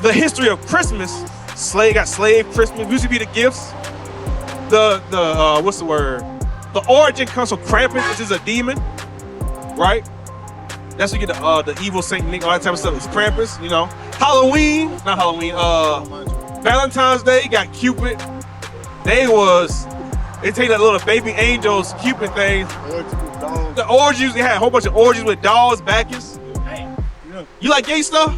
The history of Christmas, got slave Christmas, used to be the gifts. What's the word? The origin comes from Krampus, which is a demon, right? That's where you get the evil Saint Nick, all that type of stuff. It's Krampus, you know. Not Halloween, Valentine's Day, got Cupid. They take that little baby angels Cupid thing. The orgies, they had a whole bunch of orgies with dolls, Bacchus. You like gay stuff?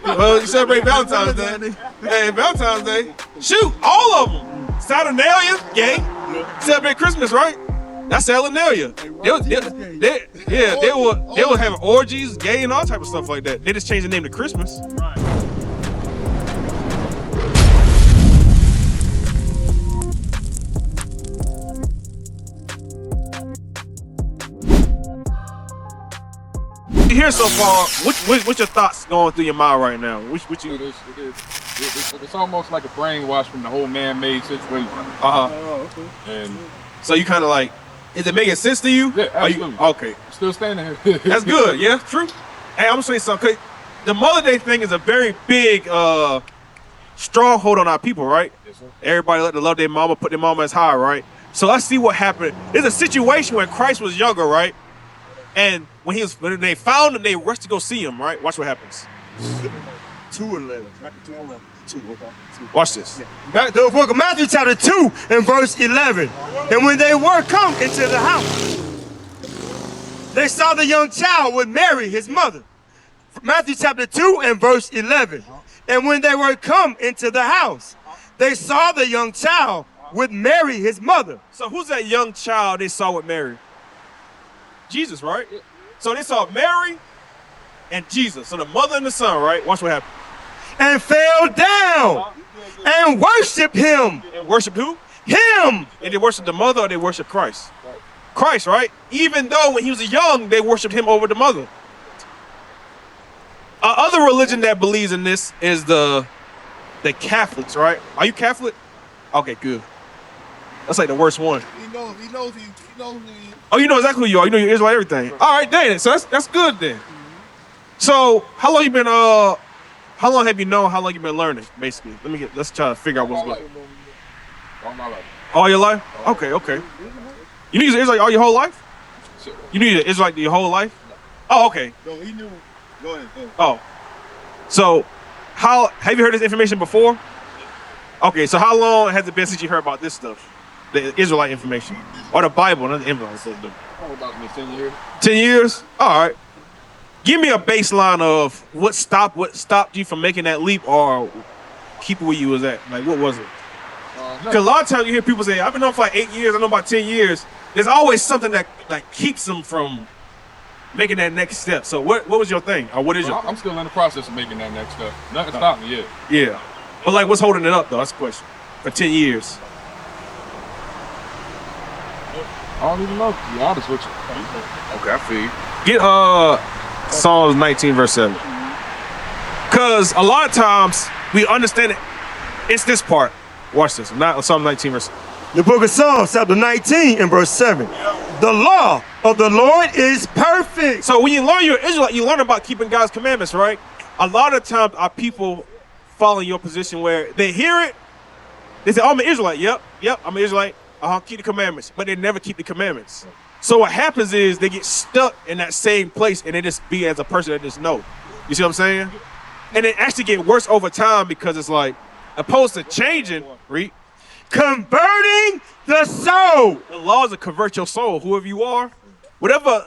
Well, you celebrate Valentine's Day. Hey, Valentine's Day. Shoot, all of them. Saturnalia, gay. Celebrate Christmas, right? That's Saturnalia. They were having orgies, gay, and all type of stuff like that. They just changed the name to Christmas. Here so far, what's your thoughts going through your mind right now? It's almost like a brainwash from the whole man-made situation. And so you kind of like, is it making sense to you? Yeah, absolutely. Okay. Still standing here. That's good. Yeah, true. Hey, I'm gonna say something. The Mother Day thing is a very big stronghold on our people, right? Yes, sir. Everybody like to love their mama, put their mama as high, right? So let's see what happened. There's a situation when Christ was younger, right? And when they found him, they rushed to go see him, right? Watch what happens. 2:11. Watch this. Back to the book of Matthew chapter 2 and verse 11. And when they were come into the house, they saw the young child with Mary, his mother. Matthew chapter 2 and verse 11. And when they were come into the house, they saw the young child with Mary, his mother. So who's that young child they saw with Mary? Jesus, right? So they saw Mary and Jesus. So the mother and the son, right? Watch what happened. And fell down and worshiped him. And worshiped who? Him. And they worshiped the mother or they worshiped Christ? Christ, right? Even though when he was young, they worshiped him over the mother. Other religion that believes in this is the Catholics, right? Are you Catholic? Okay, good. That's like the worst one. He knows he Oh, you know exactly who you are. You know you're Israelite, everything. All right, dang it. So that's good then. So how long have you known? How long you been learning? Basically, let's try to figure out what's good. All my life. All your life? Okay. You knew Israelite all your whole life? Sure. You knew Israelite your whole life? Oh, okay. No, he knew. Go ahead. Oh, so have you heard this information before? Okay, so how long has it been since you heard about this stuff? The Israelite information. Or the Bible, not the Israelites. About me 10 years. 10 years? All right. Give me a baseline of what stopped you from making that leap or keep it where you was at. Like, what was it? Because a lot of times you hear people say, I've been on for like 8 years, I know about 10 years. There's always something that like keeps them from making that next step. So what was your thing? Or what is your I'm still in the process of making that next step. Nothing stopped me yet. Yeah. But like, what's holding it up though? That's the question. For 10 years. I don't even know, to be honest with you. Okay, I feel you. Get Psalms 19 verse 7. Because a lot of times we understand it. It's this part. Watch this. Not Psalm 19 verse 7. The book of Psalms chapter 19 and verse 7. The law of the Lord is perfect. So when you learn you're Israelite, you learn about keeping God's commandments, right? A lot of times our people fall in your position where they hear it, they say, oh, I'm an Israelite. Yep, I'm an Israelite. Keep the commandments. But they never keep the commandments. So what happens is they get stuck in that same place and they just be as a person that just know. You see what I'm saying? And it actually get worse over time because it's like, opposed to changing, read, converting the soul. The laws will convert your soul, whoever you are. Whatever,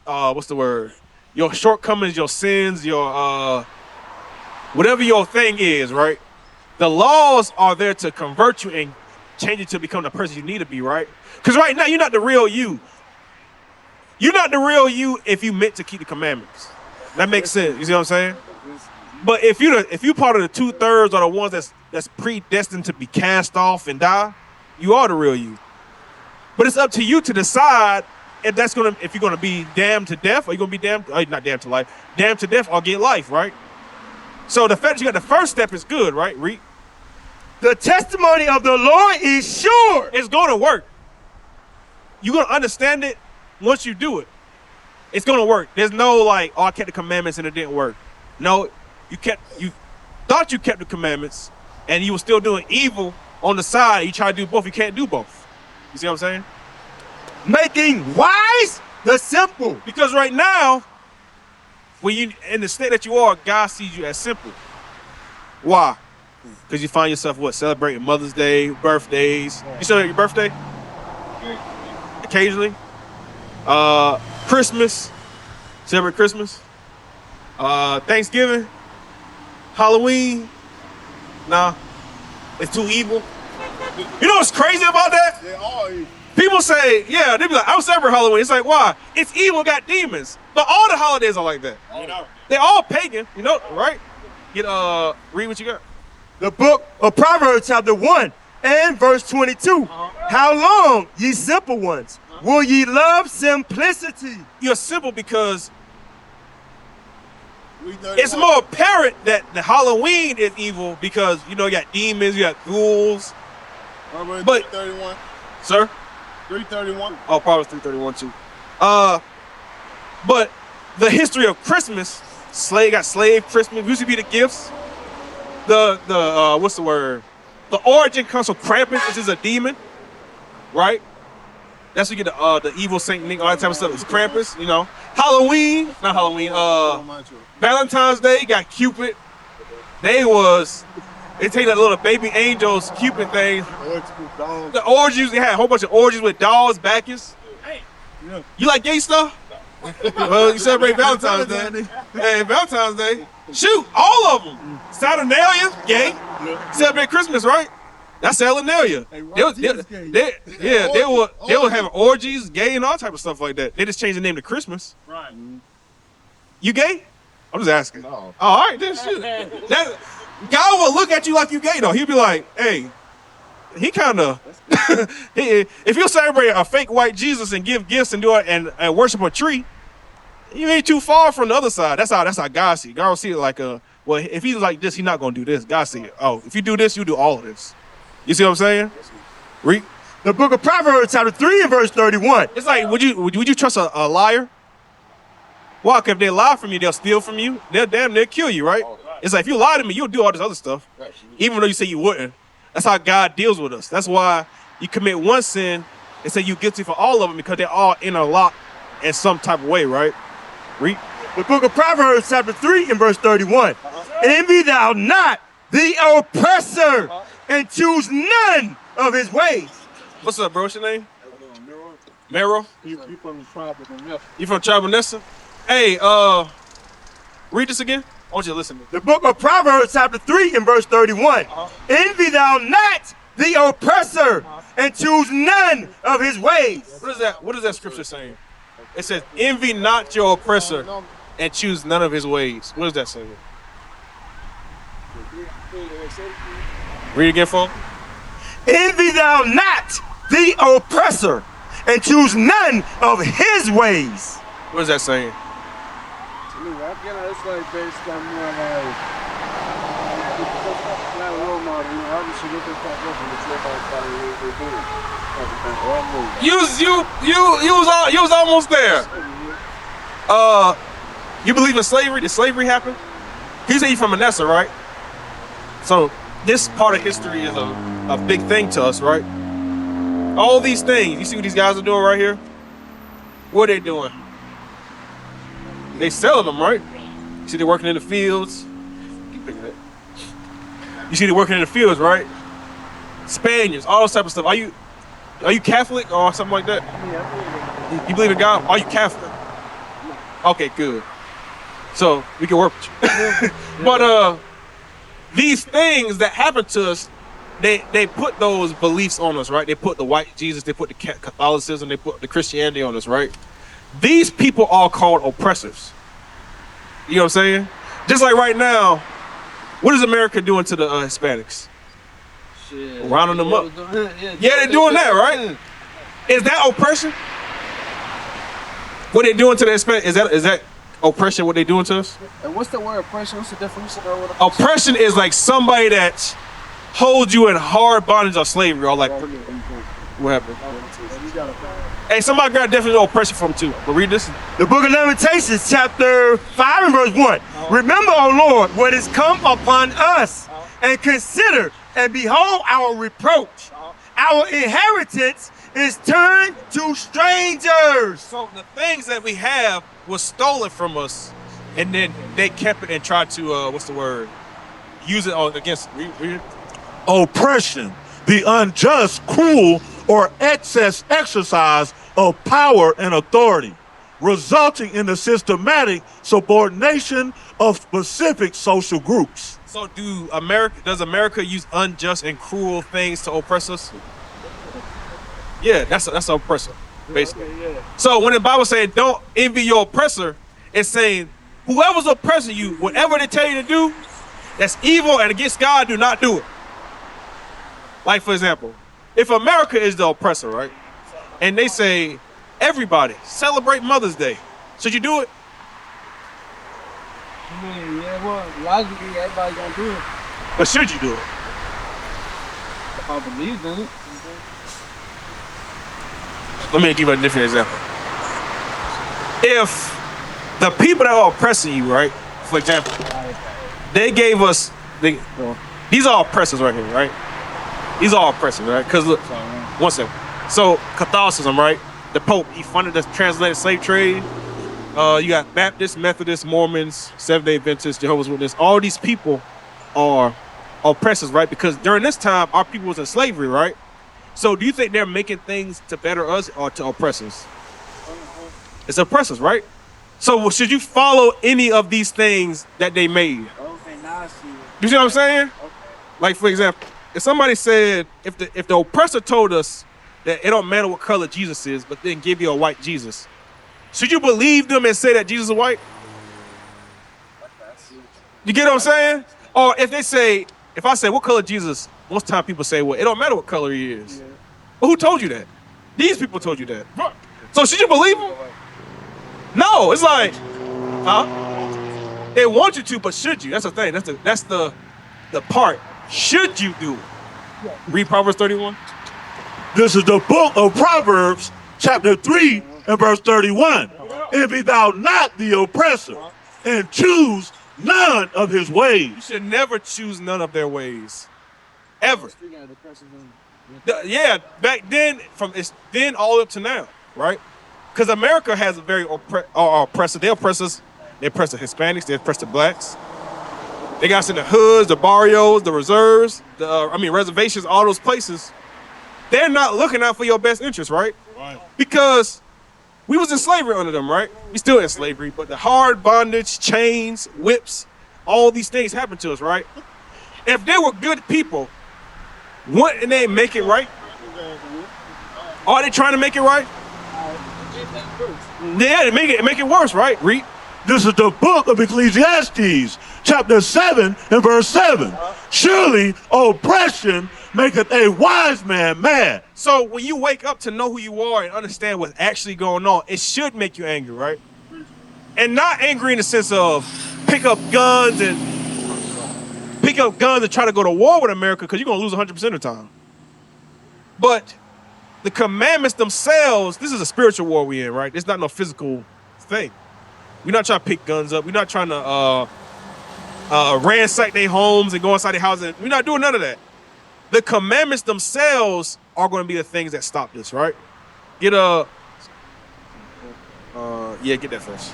what's the word? Your shortcomings, your sins, your, whatever your thing is, right? The laws are there to convert you and change you to become the person you need to be, right? Because right now, you're not the real you. You're not the real you if you meant to keep the commandments. That makes sense. You see what I'm saying? But if you part of the 2/3 or the ones that's predestined to be cast off and die, you are the real you. But it's up to you to decide if you're gonna be damned to death, or you're gonna be not damned to life, damned to death or get life, right? So the fact that you got the first step is good, right? Read. The testimony of the Lord is sure. It's gonna work. You're gonna understand it once you do it. It's gonna work. There's no like, oh, I kept the commandments and it didn't work. No, thought you kept the commandments, and you were still doing evil on the side. You try to do both. You can't do both. You see what I'm saying? Making wise the simple. Because right now, when you in the state that you are, God sees you as simple. Why? Because you find yourself celebrating Mother's Day, birthdays. You celebrate your birthday? Occasionally. Christmas. Celebrate Christmas. Thanksgiving. Halloween. Nah. It's too evil. You know what's crazy about that? They all evil. People say, yeah, they be like, I'm celebrating Halloween. It's like, why? It's evil, got demons. But all the holidays are like that. They're all pagan, right? Read what you got. The book of Proverbs chapter 1 and verse 22. How long, ye simple ones, will ye love simplicity? You're simple because it's more apparent that the Halloween is evil because, you got demons, you got ghouls. But 331. Sir? 331. Oh, Proverbs 331 too. But the history of Christmas, slave Christmas, used to be the gifts. What's the word? The origin comes from Krampus, which is a demon, right? That's where you get the evil Saint Nick, all that type of stuff. It's Krampus, Halloween, not Halloween. Valentine's Day, you got Cupid. They take that little baby angels Cupid thing. The orgies, they had a whole bunch of orgies with dolls, Bacchus. You like gay stuff? Well, you celebrate Valentine's Day. Hey, Valentine's Day. Shoot, all of them. Saturnalia, gay. Celebrate Christmas, right? That's Saturnalia. They were having orgies, gay, and all type of stuff like that. They just changed the name to Christmas. Right. You gay? I'm just asking. No. Oh, all right, then shoot. God will look at you like you gay though. He'll be like, hey, he kind of. If you celebrate a fake white Jesus and give gifts and do it and worship a tree, you ain't too far from the other side. That's how God see it. God will see it like well, if he's like this, he's not gonna do this. God see it. Oh, if you do this, you do all of this. You see what I'm saying? Read. The book of Proverbs chapter 3 and verse 31. It's like, would you trust a liar? Why? Because if they lie from you, they'll steal from you. They'll kill you, right? It's like, if you lie to me, you'll do all this other stuff. Even though you say you wouldn't. That's how God deals with us. That's why you commit one sin and say you're guilty for all of them because they're all interlocked in some type of way, right? Read. The book of Proverbs chapter 3 and verse 31. Envy thou not the oppressor and choose none of his ways. What's up, bro? What's your name? Mero? You from the tribe of Nessa. You from tribe of Nessa? Hey, read this again. I want you to listen. The book of Proverbs chapter 3 and verse 31. Envy thou not the oppressor and choose none of his ways. What is that scripture saying? It says, envy not your oppressor and choose none of his ways. What does that say? Read again, folks. Envy thou not the oppressor and choose none of his ways. What is that saying? It's like based on more like role model. Obviously looking for You was almost there. You believe in slavery? Did slavery happen? You say you're from Manasseh, right? So this part of history is a big thing to us, right? All these things, you see what these guys are doing right here? What are they doing? They selling them, right? You see they're working in the fields. You see they're working in the fields, right? Spaniards, all this type of stuff. Are you Catholic or something like that? You believe in God? Are you Catholic? Okay, good. So we can work with you. But these things that happen to us, they put those beliefs on us, right? They put the white Jesus, they put the Catholicism, they put the Christianity on us, right? These people are called oppressors. You know what I'm saying? Just like right now, what is America doing to the Hispanics? shit. Rounding them up. Yeah, they're doing that, right? Is that oppression? What they doing to the Hispanic, is that oppression, what they doing to us? And what's the word oppression? What's the difference? Oppression is like somebody that holds you in hard bondage or slavery, or like, what happened? Hey, somebody grab definition of oppression from too. But read this. The book of Lamentations, chapter 5 and verse 1. Remember, O Lord, what is come upon us, and consider and behold our reproach. Our inheritance is turned to strangers. So the things that we have was stolen from us, and then they kept it and tried to use it against. Read it. Oppression, the unjust, cruel, or excess exercise of power and authority, resulting in the systematic subordination of specific social groups. So does America use unjust and cruel things to oppress us? Yeah, that's an oppressor, basically. So when the Bible says don't envy your oppressor, it's saying whoever's oppressing you, whatever they tell you to do, that's evil and against God, do not do it. Like, for example, if America is the oppressor, right? And they say, everybody, celebrate Mother's Day. Should you do it? Yeah, well, logically, everybody's gonna do it. But should you do it? If I believe in it. Let me give you a different example. If the people that are oppressing you, right? For example, they gave us, these are oppressors right here, right? These are oppressors, right? Because look, one second. So Catholicism, right? The Pope, he funded the translated slave trade. You got Baptists, Methodists, Mormons, Seventh-day Adventists, Jehovah's Witnesses. All these people are oppressors, right? Because during this time, our people was in slavery, right? So do you think they're making things to better us or to oppress us? It's oppressors, right? So should you follow any of these things that they made? Okay, now I see it. You see what I'm saying? Okay. Like, for example, if somebody said, if the oppressor told us that it don't matter what color Jesus is, but then give you a white Jesus, should you believe them and say that Jesus is white? You get what I'm saying? Or if I say, what color Jesus, most time people say, well, it don't matter what color he is. Yeah. But who told you that? These people told you that. So should you believe them? No, it's like, they want you to, but should you? That's the thing. That's the part. Should you do it? Read Proverbs 31. This is the book of Proverbs, chapter 3 and verse 31. Envy thou not the oppressor, and choose none of his ways. You should never choose none of their ways. Ever. Yeah, back then, then all up to now, right? Because America has a very oppressive. They oppress us. They oppress the Hispanics. They oppress the blacks. They got us in the hoods, the barrios, the reserves, reservations, all those places. They're not looking out for your best interest, right? Right. Because we was in slavery under them, right? We still in slavery, but the hard bondage, chains, whips, all these things happened to us, right? If they were good people, wouldn't they make it right? Are they trying to make it right? Yeah, they make it worse, right? Read. This is the book of Ecclesiastes, chapter 7 and verse 7. Surely oppression maketh a wise man mad. So when you wake up to know who you are and understand what's actually going on, it should make you angry, right? And not angry in the sense of pick up guns and try to go to war with America, because you're going to lose 100% of the time. But the commandments themselves, this is a spiritual war we're in, right? It's not no physical thing. We're not trying to pick guns up. We're not trying to ransack their homes and go inside their houses. We're not doing none of that. The commandments themselves are going to be the things that stop this, right? Get that first.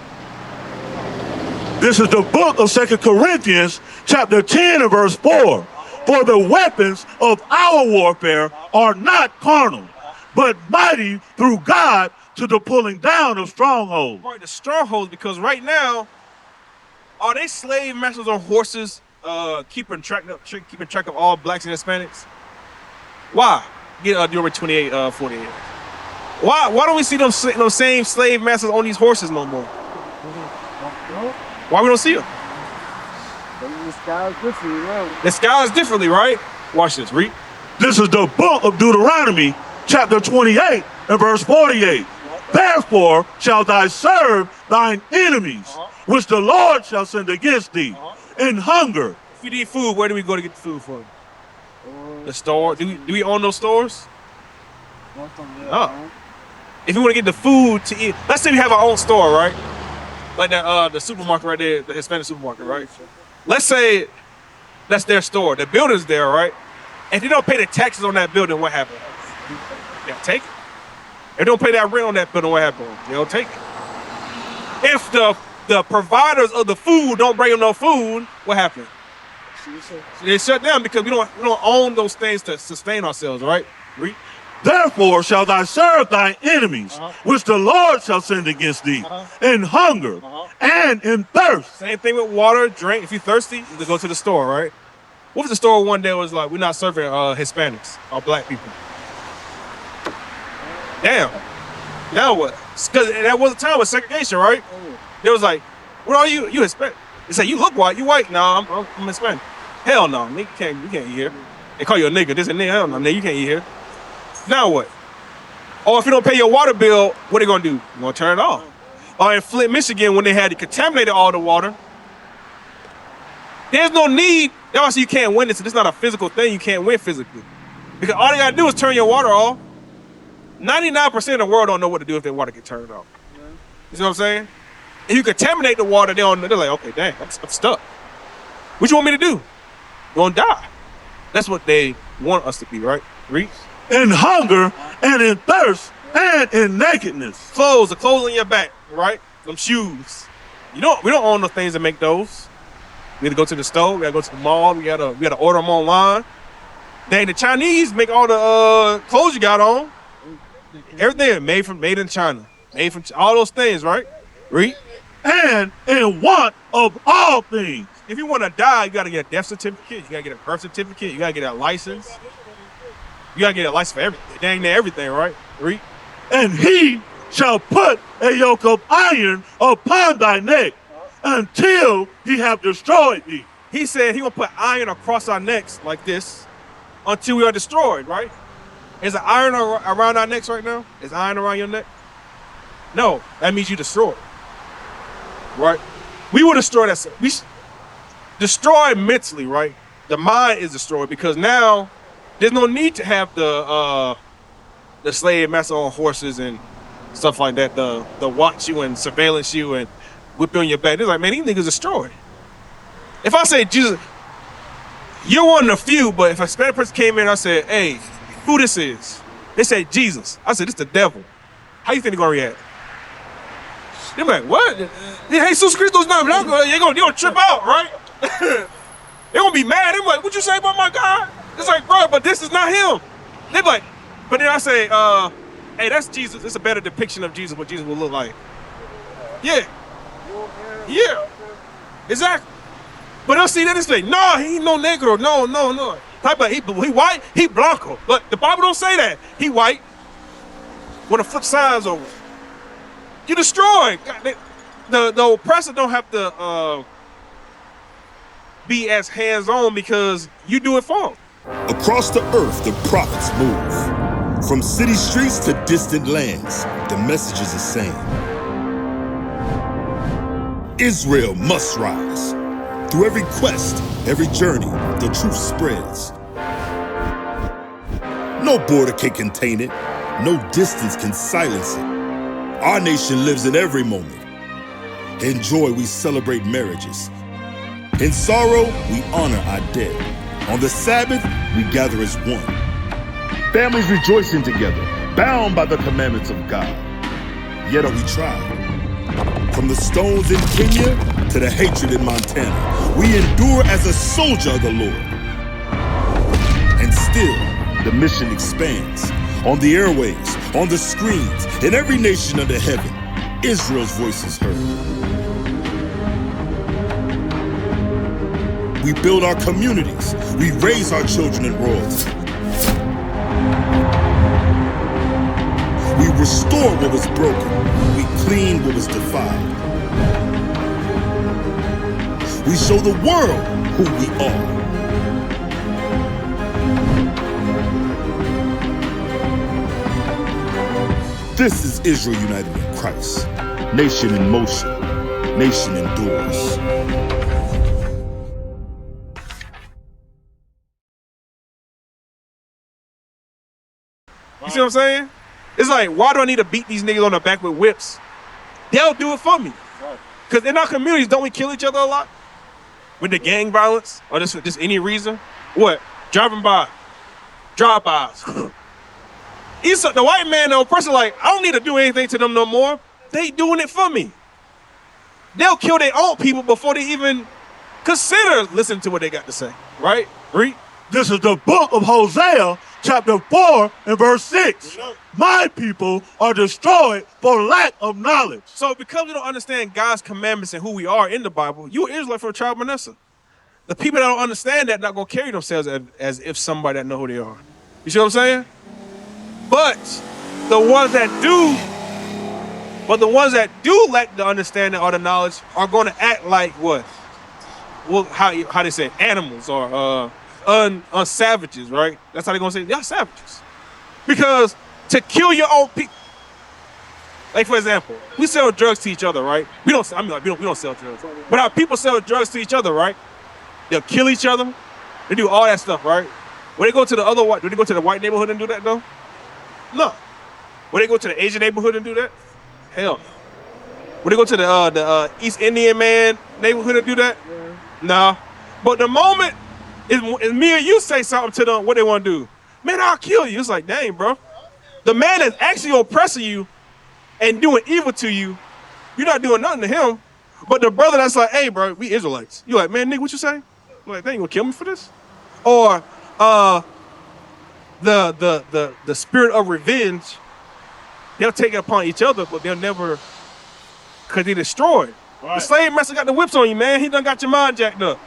This is the book of 2 Corinthians, chapter 10 and verse 4. For the weapons of our warfare are not carnal, but mighty through God to the pulling down of strongholds. Right, the strongholds, because right now, are they slave masters on horses keeping track of all blacks and Hispanics? Why? Get Deuteronomy 28, 48. Why don't we see those same slave masters on these horses no more? Why we don't see them? The sky is different, right? The sky is differently, right? Watch this, read. This is the book of Deuteronomy, chapter 28 and verse 48. Therefore shalt thou serve thine enemies, which the Lord shall send against thee, in hunger. If we need food, where do we go to get the food from? The store? Do we own those stores? No. if you want to get the food to eat, let's say we have our own store, right? Like that, the supermarket right there, the Hispanic supermarket, right? Let's say that's their store. The building's there, right? If they don't pay the taxes on that building, what happens? They'll take it. If they don't pay that rent on that building, what happens? They'll take it. If the providers of the food don't bring them no food, what happens? They shut down because we don't own those things to sustain ourselves, right? Therefore shall thou serve thy enemies, which the Lord shall send against thee, in hunger and in thirst. Same thing with water, drink. If you're thirsty, you go to the store, right? What if the store one day was like, we're not serving Hispanics or black people? Damn. Now what? Because that was a time of segregation, right? It was like, what are you? You Hispanic. They say, you look white. You white? No, I'm Hispanic. Hell no. Nigga you can't eat here. They call you a nigga. This and nigga. Hell no. Nigga, you can't eat here. Now what? Or if you don't pay your water bill, what are they going to do? You're going to turn it off. Or in Flint, Michigan, when they had contaminated all the water, there's no need. That's why you can't win this. It's not a physical thing. You can't win physically. Because all they got to do is turn your water off. 99% of the world don't know what to do if their water get turned off. You see what I'm saying? If you contaminate the water, they're like, okay, dang, I'm stuck. What you want me to do? You're going to die. That's what they want us to be, right? Read. In hunger and in thirst and in nakedness. Clothes, the clothes on your back, right? Them shoes. We don't own the things that make those. We gotta go to the store, we gotta go to the mall, we gotta order them online. Dang, the Chinese make all the clothes you got on. Everything made in China. Made from all those things, right? Read. And in want of all things. If you want to die, you gotta get a death certificate, you gotta get a birth certificate, you gotta get a license. You gotta get a license for everything. Dang near everything, right? Read. And he shall put a yoke of iron upon thy neck until he have destroyed thee. He said he gonna put iron across our necks like this until we are destroyed, right? Is an iron around our necks right now? Is iron around your neck? No, that means you destroyed. Right? We will destroy that. We destroy mentally, right? The mind is destroyed because now there's no need to have the slave master on horses and stuff like that, the watch you and surveillance you and whip you on your back. They're like, man, these niggas destroyed. If I say Jesus, you're one of the few, but if a Spanish person came in and I said, hey, who this is? They say Jesus. I said, this the devil. How you think they're gonna react? They're like, what? Jesus Christo's not blanco. You're gonna trip out, right? They're gonna be mad. They're like, what you say about my God? It's like, bro, but this is not him. They're like, but then I say, hey, that's Jesus. It's a better depiction of Jesus, what Jesus will look like. Yeah. Yeah. Exactly. But they'll see that and say, no, he ain't no negro. No. Type of, he white, he blanco. But the Bible don't say that. He white. With a flip signs over. You destroyed. The oppressor don't have to be as hands-on because you do it for him. Across the earth, the prophets move. From city streets to distant lands, the message is the same. Israel must rise. Through every quest, every journey, the truth spreads. No border can contain it. No distance can silence it. Our nation lives in every moment. In joy, we celebrate marriages. In sorrow, we honor our dead. On the Sabbath, we gather as one. Families rejoicing together, bound by the commandments of God. Yet are we tried. From the stones in Kenya to the hatred in Montana, we endure as a soldier of the Lord. And still, the mission expands. On the airwaves, on the screens, in every nation under heaven, Israel's voice is heard. We build our communities. We raise our children in royalty. We restore what was broken. We clean what was defiled. We show the world who we are. This is Israel united in Christ. Nation in motion. Nation endures. You see what I'm saying? It's like, why do I need to beat these niggas on the back with whips? They'll do it for me. Because in our communities, don't we kill each other a lot? With the gang violence or just any reason? What? Driving by. Drive-bys. The white man, the oppressor, like, I don't need to do anything to them no more. They doing it for me. They'll kill their own people before they even consider listening to what they got to say. Right? Read. This is the book of Hosea, chapter 4 and verse 6. My people are destroyed for lack of knowledge. So because we don't understand God's commandments and who we are in the Bible, you are Israelite from the tribe of Manasseh. The people that don't understand that not going to carry themselves as if somebody that know who they are. You see what I'm saying? But the ones that do lack the understanding or the knowledge are going to act like what? Well, how they say, animals or savages, right? That's how they're gonna say, y'all savages. Because to kill your own people, like for example, we sell drugs to each other, right? We don't sell drugs, but our people sell drugs to each other, right? They'll kill each other. They do all that stuff, right? When they go to do they go to the white neighborhood and do that though? No. When they go to the Asian neighborhood and do that? Hell no. When they go to the East Indian man neighborhood and do that? No. But the moment is me or you say something to them, what they want to do? Man, I'll kill you. It's like, dang, bro. The man is actually oppressing you and doing evil to you. You're not doing nothing to him. But the brother that's like, hey, bro, we Israelites. You like, man, nigga, what you say? I'm like, they ain't gonna kill me for this? Or the spirit of revenge, they'll take it upon each other, but they'll never, because they destroyed. Right. The slave master got the whips on you, man. He done got your mind jacked up.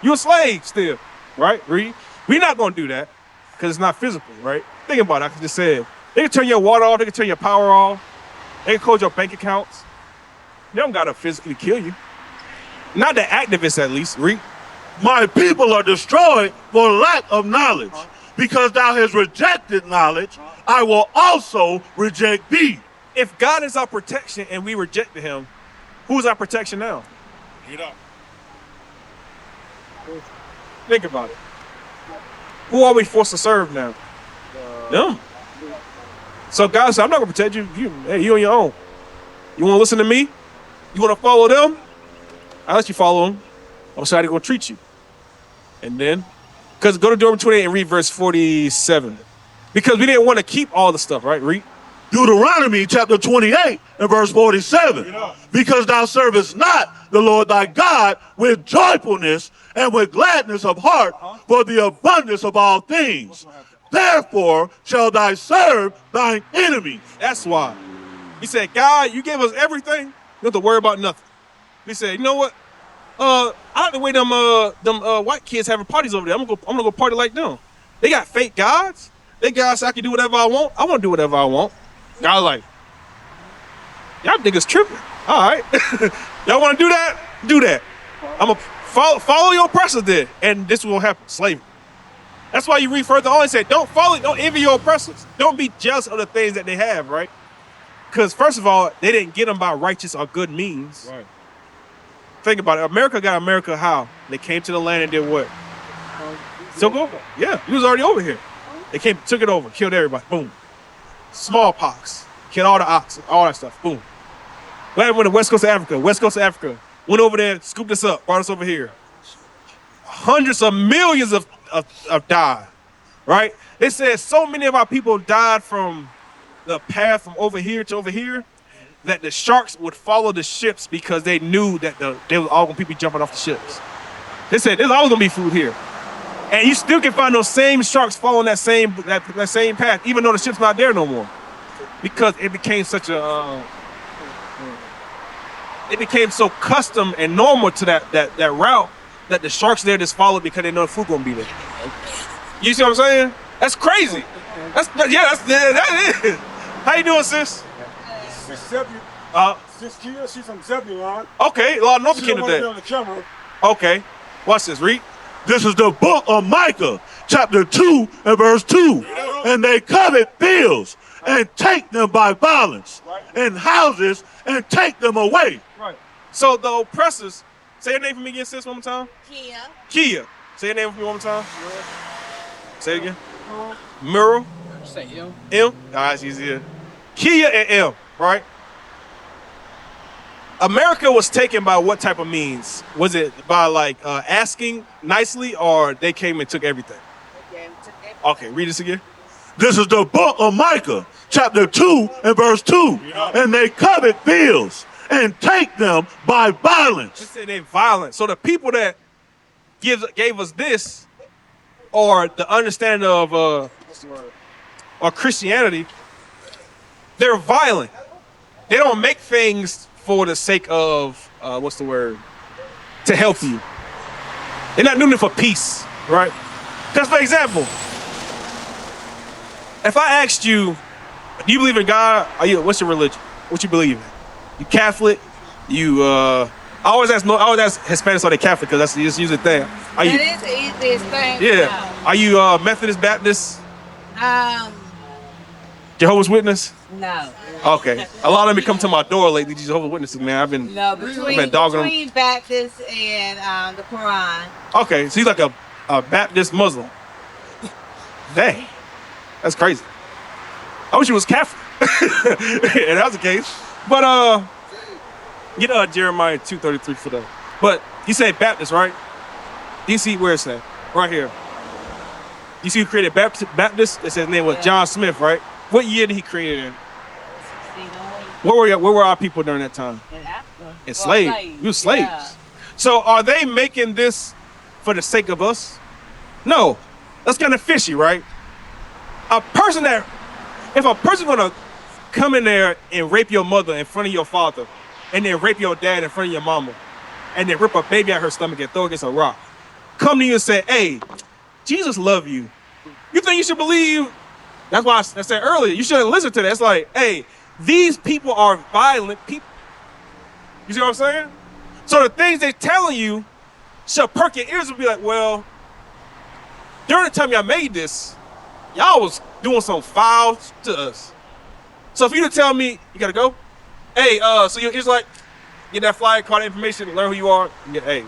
You a slave still, right? Read. We're not gonna do that because it's not physical, right? Think about it. I just said they can turn your water off, they can turn your power off, they can close your bank accounts. They don't gotta physically kill you. Not the activists, at least. Read. My people are destroyed for lack of knowledge. Because thou hast rejected knowledge, I will also reject thee. If God is our protection and we rejected him, who's our protection now? Get up. Think about it. Who are we forced to serve now? Them. So God said, I'm not gonna protect you. You on your own. You wanna listen to me? You wanna follow them? I'll let you follow them. I'm sorry they're gonna treat you. And then, because go to Deuteronomy 28 and read verse 47. Because we didn't want to keep all the stuff, right? Read. Deuteronomy chapter 28 and verse 47. Because thou servest not the Lord thy God with joyfulness and with gladness of heart for the abundance of all things. Therefore shall thou serve thine enemies. That's why. He said, God, you gave us everything. You don't have to worry about nothing. He said, you know what? I like the way them white kids having parties over there. I'm gonna go party like them. They got fake gods. They gods say I can do whatever I want. I want to do whatever I want. God like, y'all niggas tripping. All right, y'all want to do that? Do that. I'm gonna follow your oppressors there, and this will happen. Slavery. That's why you read further on and say, don't envy your oppressors. Don't be jealous of the things that they have, right? Because first of all, they didn't get them by righteous or good means. Right. Think about it. America got America how? They came to the land and did what? Took over. Yeah, he was already over here. They came, took it over, killed everybody. Boom. Smallpox. Killed all the oxen, all that stuff. Boom. What happened with the West Coast of Africa? West Coast of Africa went over there, scooped us up, brought us over here. Hundreds of millions of died, right? They said so many of our people died from the path from over here to over here that the sharks would follow the ships because they knew that they was all gonna be jumping off the ships. They said there's always gonna be food here. And you still can find those same sharks following that same path, even though the ship's not there no more. Because it became such a it became so custom and normal to that route that the sharks there just followed because they know the food gonna be there. You see what I'm saying? That's crazy. That is. How you doing, sis? Sis Kia, she's from Zebulon. Okay, well, I know the kid today. On the camera. Okay, watch this. Read. This is the book of Micah, chapter 2 and verse 2. And they covet fields and take them by violence, and houses and take them away. Right. So the oppressors, say your name for me again, sis, one more time. Kia. Kia. Say your name for me one more time. Say it again. Murrow. Say M. M. All right, it's easier. Kia and M, right? America was taken by what type of means? Was it by like asking nicely, or they came and took everything? Okay, read this again. This is the book of Micah, chapter 2 and verse 2. And they covet fields and take them by violence. They said they violent. So the people that gave us this, or the understanding of or Christianity, they're violent. They don't make things for the sake of to help you. They're not doing it for peace, right? Because for example, if I asked you, do you believe in God? What's your religion? What you believe in? You Catholic? You I always ask Hispanics, are they Catholic? Because that's just usually the thing. That is the easiest thing. Yeah. Are you Methodist, Baptist? Jehovah's Witness? No. Okay. A lot of them come to my door lately, these Jehovah's Witnesses, man. I've been dogging between Baptist and the Quran. Okay, so he's like a Baptist Muslim. Dang. That's crazy. I wish he was Catholic. And that was the case. But get Jeremiah 2:33 for that. But he said Baptist, right? Do you see where it's at? Right here. You see who created Baptist? It says his name was John Smith, right? What year did he create it in? Where were our people during that time? In Africa. Enslaved. We were slaves. Yeah. So are they making this for the sake of us? No. That's kind of fishy, right? If a person gonna come in there and rape your mother in front of your father, and then rape your dad in front of your mama, and then rip a baby out her stomach and throw it against a rock, come to you and say, hey, Jesus love you. You think you should believe? That's why I said earlier, you shouldn't listen to that. It's like, hey, these people are violent people. You see what I'm saying? So the things they're telling you should perk your ears and be like, well, during the time y'all made this, y'all was doing some foul to us. So if you to tell me, you gotta go, hey, so you're Israelite, get that flyer, call that information, learn who you are, and get, hey.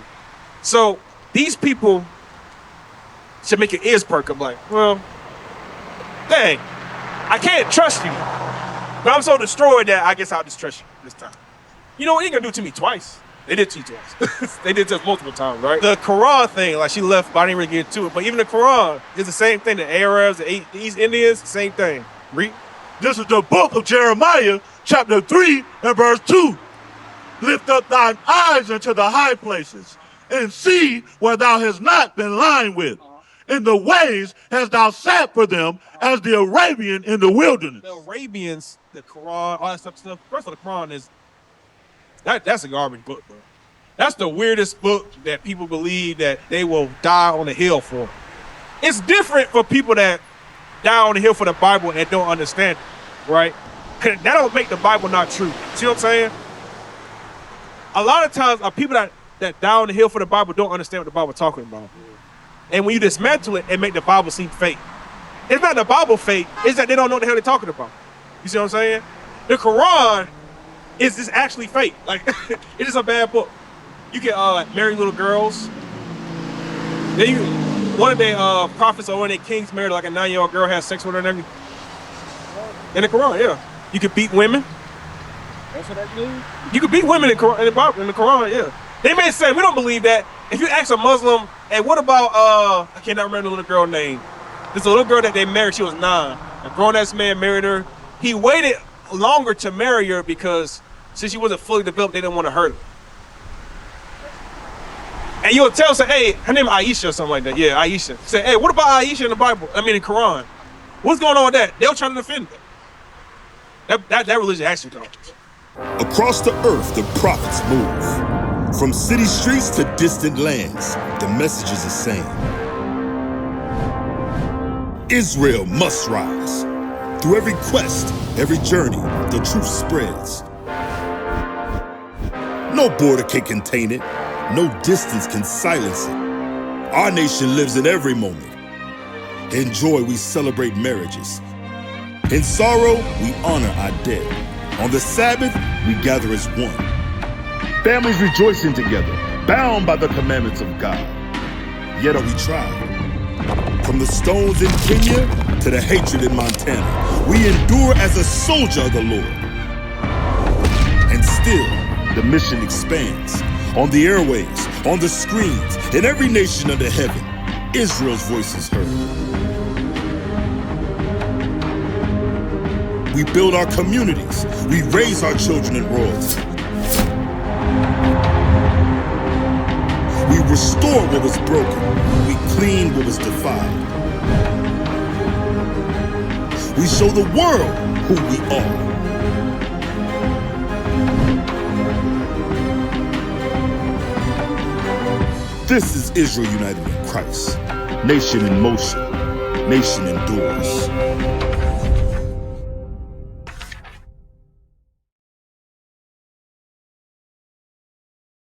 So these people should make your ears perk up like, well, dang, I can't trust you. But I'm so destroyed that I guess I'll just trust you this time. You know what, you ain't gonna do it to me twice. They did to you twice. They did to us multiple times, right? The Quran thing, like she left, but I didn't really get into it. But even the Quran is the same thing. The Arabs, the East Indians, same thing. Read. This is the book of Jeremiah, chapter 3 and verse 2. Lift up thine eyes into the high places, and see where thou hast not been lying with. In the ways hast thou sat for them as the Arabian in the wilderness. The Arabians, the Quran, all that stuff. The rest of the Quran is, that's a garbage book, bro. That's the weirdest book that people believe that they will die on the hill for. It's different for people that die on the hill for the Bible and don't understand it, right? That don't make the Bible not true. See what I'm saying? A lot of times, people that die on the hill for the Bible don't understand what the Bible is talking about. And when you dismantle it, it make the Bible seem fake. It's not the Bible fake, it's that they don't know what the hell they're talking about. You see what I'm saying? The Quran is just actually fake. Like, it is a bad book. You can marry little girls. One of their prophets or one of their kings married like a 9-year-old girl, had sex with her and everything. In the Quran, yeah. You could beat women. That's what that means? You could beat women in the Quran, yeah. They may say, we don't believe that. If you ask a Muslim, hey, what about, I cannot remember the little girl's name. There's a little girl that they married, she was 9. A grown-ass man married her. He waited longer to marry her because since she wasn't fully developed, they didn't want to hurt her. And you'll tell, say, hey, her name is Aisha or something like that. Yeah, Aisha. Say, hey, what about Aisha in the Bible? I mean, in the Quran. What's going on with that? They'll try to defend it. That religion actually don't. Across the earth, the prophets move. From city streets to distant lands, the message is the same. Israel must rise. Through every quest, every journey, the truth spreads. No border can contain it. No distance can silence it. Our nation lives in every moment. In joy, we celebrate marriages. In sorrow, we honor our dead. On the Sabbath, we gather as one. Families rejoicing together, bound by the commandments of God. Yet are we tried. From the stones in Kenya to the hatred in Montana, we endure as a soldier of the Lord. And still, the mission expands. On the airwaves, on the screens, in every nation under heaven, Israel's voice is heard. We build our communities. We raise our children in royalty. We restore what was broken. We clean what was defiled. We show the world who we are. This is Israel united in Christ. Nation in motion. Nation endures.